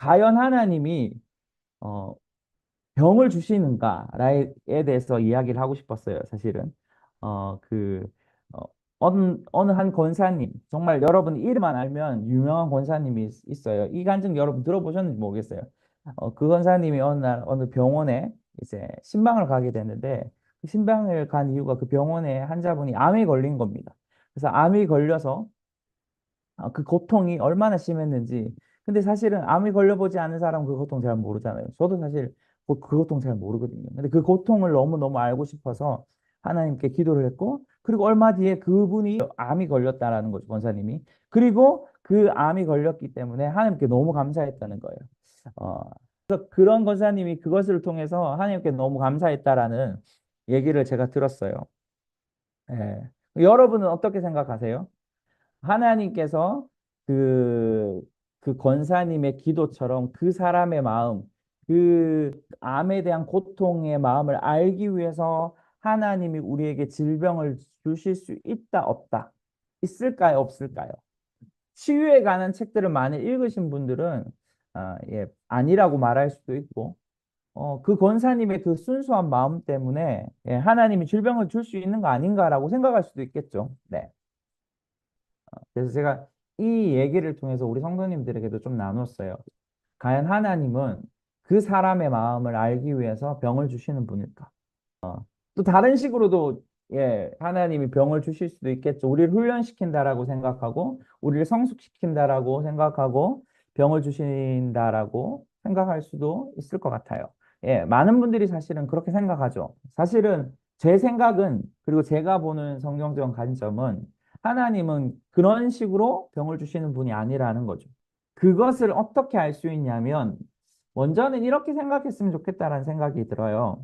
과연 하나님이 어, 병을 주시는가에 대해서 이야기를 하고 싶었어요, 사실은. 어, 그, 어, 어느 한 권사님, 정말 여러분 이름만 알면 유명한 권사님이 있어요. 이 간증 여러분 들어보셨는지 모르겠어요. 그 권사님이 어느 날 어느 병원에 이제 신방을 가게 됐는데, 그 신방을 간 이유가 그 병원에 환자분이 암에 걸린 겁니다. 그래서 암이 걸려서 그 고통이 얼마나 심했는지. 근데 사실은 암이 걸려보지 않은 사람은 그 고통 잘 모르잖아요. 저도 사실 그 고통 잘 모르거든요. 근데 그 고통을 너무너무 알고 싶어서 하나님께 기도를 했고, 그리고 얼마 뒤에 그분이 암이 걸렸다라는 거죠, 권사님이. 그리고 그 암이 걸렸기 때문에 하나님께 너무 감사했다는 거예요. 어, 그래서 그런 권사님이 그것을 통해서 하나님께 너무 감사했다라는 얘기를 제가 들었어요. 예. 여러분은 어떻게 생각하세요? 하나님께서 그, 그 권사님의 기도처럼 그 사람의 마음, 그 암에 대한 고통의 마음을 알기 위해서 하나님이 우리에게 질병을 주실 수 있다, 없다? 있을까요, 없을까요? 치유에 관한 책들을 많이 읽으신 분들은 예, 아니라고 말할 수도 있고, 그 권사님의 그 순수한 마음 때문에 예, 하나님이 질병을 줄 수 있는 거 아닌가라고 생각할 수도 있겠죠. 네. 그래서 제가 이 얘기를 통해서 우리 성도님들에게도 좀 나눴어요. 과연 하나님은 그 사람의 마음을 알기 위해서 병을 주시는 분일까? 또 다른 식으로도 예, 하나님이 병을 주실 수도 있겠죠. 우리를 훈련시킨다라고 생각하고, 우리를 성숙시킨다라고 생각하고, 병을 주신다라고 생각할 수도 있을 것 같아요. 예, 많은 분들이 사실은 그렇게 생각하죠. 사실은 제 생각은, 그리고 제가 보는 성경적 관점은 하나님은 그런 식으로 병을 주시는 분이 아니라는 거죠. 그것을 어떻게 알 수 있냐면, 먼저는 이렇게 생각했으면 좋겠다라는 생각이 들어요.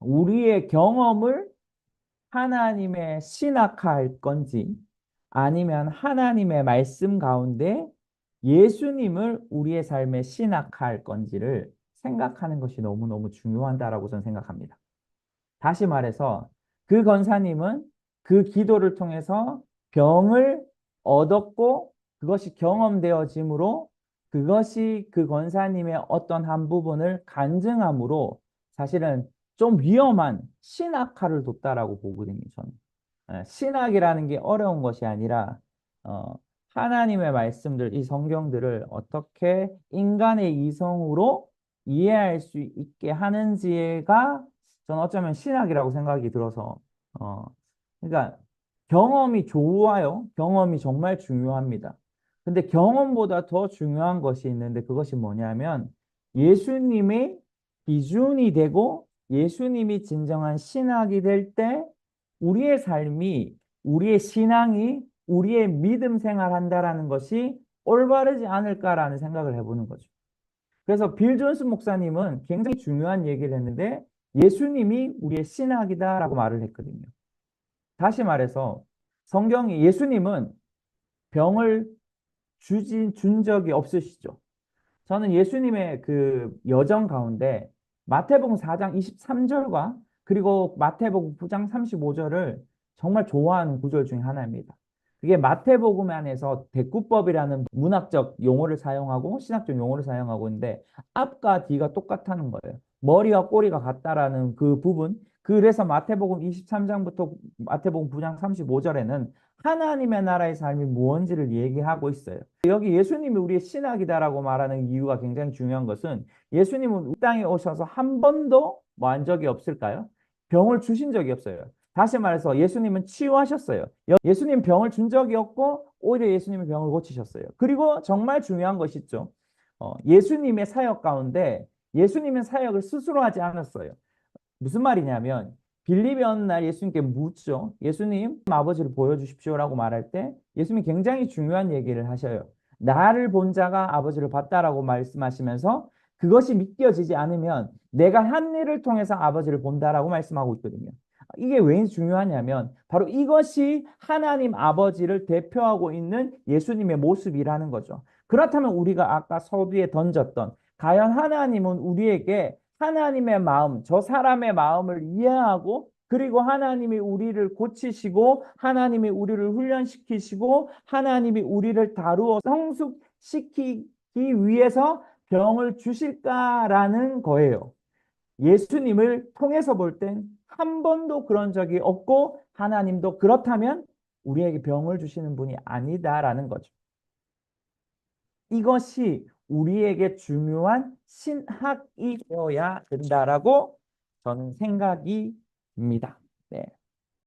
우리의 경험을 하나님의 신학할 건지 아니면 하나님의 말씀 가운데 예수님을 우리의 삶에 신학할 건지를 생각하는 것이 너무너무 중요하다라고 저는 생각합니다. 다시 말해서 그 권사님은 그 기도를 통해서 병을 얻었고 그것이 경험되어짐으로 그것이 그 권사님의 어떤 한 부분을 간증함으로 사실은 좀 위험한 신학화를 뒀다라고 보거든요, 저는. 신학이라는 게 어려운 것이 아니라 어, 하나님의 말씀들, 이 성경들을 어떻게 인간의 이성으로 이해할 수 있게 하는지가 저는 어쩌면 신학이라고 생각이 들어서 어, 그러니까 경험이 좋아요. 경험이 정말 중요합니다. 근데 경험보다 더 중요한 것이 있는데 그것이 뭐냐면 예수님의 기준이 되고 예수님이 진정한 신학이 될 때 우리의 삶이 우리의 신앙이 우리의 믿음 생활한다라는 것이 올바르지 않을까라는 생각을 해보는 거죠. 그래서 빌 존스 목사님은 굉장히 중요한 얘기를 했는데 예수님이 우리의 신학이다라고 말을 했거든요. 다시 말해서 성경이 예수님은 병을 준 적이 없으시죠. 저는 예수님의 그 여정 가운데 마태복음 4장 23절과 그리고 마태복음 9장 35절을 정말 좋아하는 구절 중에 하나입니다. 그게 마태복음 안에서 대꾸법이라는 문학적 용어를 사용하고 신학적 용어를 사용하고 있는데 앞과 뒤가 똑같다는 거예요. 머리와 꼬리가 같다라는 그 부분. 그래서 마태복음 23장부터 마태복음 9장 35절에는 하나님의 나라의 삶이 무엇인지를 얘기하고 있어요. 여기 예수님이 우리의 신학이다라고 말하는 이유가 굉장히 중요한 것은 예수님은 이 땅에 오셔서 한 번도 뭐 한 적이 없을까요? 병을 주신 적이 없어요. 다시 말해서 예수님은 치유하셨어요. 예수님 병을 준 적이 없고 오히려 예수님이 병을 고치셨어요. 그리고 정말 중요한 것이 있죠. 예수님의 사역 가운데 예수님은 사역을 스스로 하지 않았어요. 무슨 말이냐면 빌립이 어느 날 예수님께 묻죠. 예수님 아버지를 보여주십시오라고 말할 때 예수님이 굉장히 중요한 얘기를 하셔요. 나를 본 자가 아버지를 봤다라고 말씀하시면서 그것이 믿겨지지 않으면 내가 한 일을 통해서 아버지를 본다라고 말씀하고 있거든요. 이게 왜 중요하냐면 바로 이것이 하나님 아버지를 대표하고 있는 예수님의 모습이라는 거죠. 그렇다면 우리가 아까 서두에 던졌던 과연 하나님은 우리에게 하나님의 마음, 저 사람의 마음을 이해하고 그리고 하나님이 우리를 고치시고 하나님이 우리를 훈련시키시고 하나님이 우리를 다루어 성숙시키기 위해서 병을 주실까라는 거예요. 예수님을 통해서 볼 땐 한 번도 그런 적이 없고 하나님도 그렇다면 우리에게 병을 주시는 분이 아니다라는 거죠. 이것이 우리에게 중요한 신학이 되어야 된다라고 저는 생각이 듭니다.